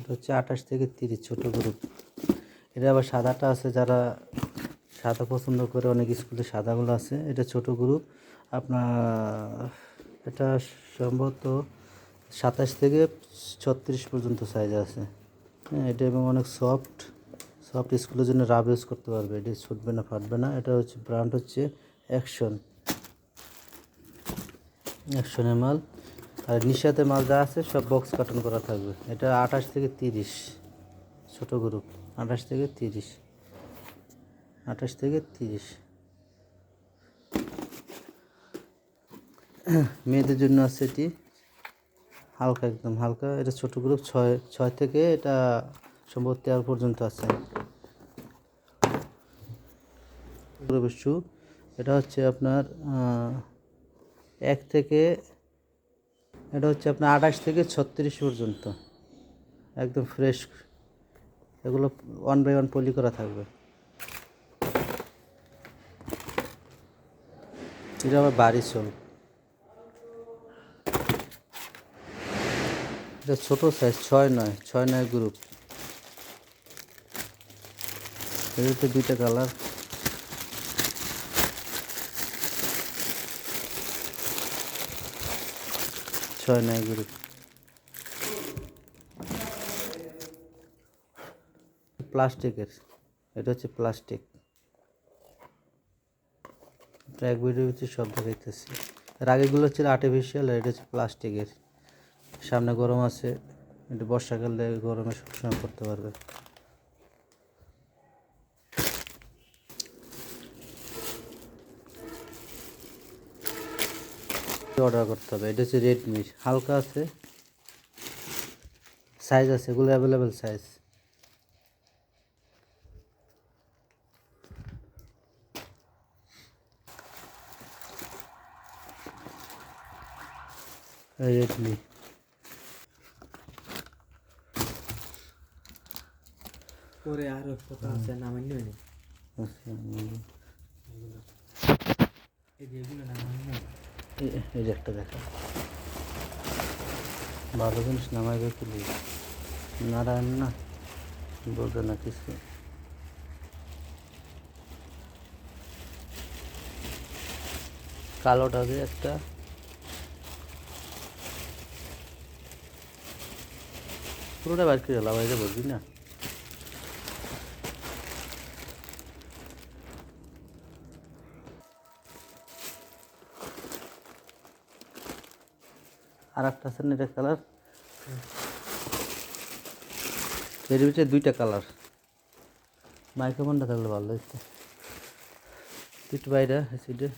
এটা হচ্ছে 28 থেকে 30 ছোট গ্রুপ। এটা আবার সাদাটা আছে, যারা সাদা পছন্দ করে, অনেক স্কুলে সাদাগুলো আছে। এটা ছোট গ্রুপ আপনার, এটা সম্ভবত 27 থেকে 36 পর্যন্ত সাইজ আছে। হ্যাঁ, এটা এবং অনেক সফট স্কুলের জন্য রাব ইউজ করতে পারবে, এটা ছুটবে না, ফাটবে না। এটা হচ্ছে ব্র্যান্ড হচ্ছে অ্যাকশনের মাল। আর নিশাতে মাল যা আছে সব বক্স কার্টন করা থাকবে। এটা 28 থেকে 30 ছোট গ্রুপ, 28 থেকে 30, 28 থেকে 30। মেয়েদের জন্য আছে এটি হালকা, একদম হালকা। এটা ছোট গ্রুপ, 6 থেকে এটা সম্ভবত 13 পর্যন্ত আছে গ্রুপের শু। এটা হচ্ছে আপনার 1 থেকে, এটা হচ্ছে আপনার 28 থেকে 36 পর্যন্ত, একদম ফ্রেশ। এগুলো 1 বাই 1 পলি করা থাকবে। এটা আবার বাড়ি সোল, এটা ছোটো সাইজ, 6-9 গ্রুপ। এটাতে 2টা কালার, ছয় নয় গ্রুপ। প্লাস্টিকের, এটা হচ্ছে প্লাস্টিক। এক ভিডিও হচ্ছে সব দেখাইতেছি। এর আগেগুলো হচ্ছে আর্টিফিশিয়াল, আর এটা হচ্ছে প্লাস্টিকের। সামনে গরম আছে, এটা বর্ষাকালে গরমে সবসময় করতে পারবে। অর্ডার করতে হবে। এটা হচ্ছে রেডমি, হালকা আছে, সাইজ আছে, এগুলো অ্যাভেলেবেল সাইজ। রেডমি পরে আরো কত আছে নামান্য নেই, এগুলো নামান্য। এই যে একটা দেখা, ভালো জিনিস নামাইবে কি নারায়ণ না, বোঝে না কিছু। কালোটা দিয়ে একটা, পুরোটা বার করে লাভ হয়ে বুঝবি না। আর একটা আছে না, এটা কালার, এর ভিতরে 2টা কালার। মাইক্রোফোনটা থাকলে ভালো হইতো, একটু বাইরে সিটে।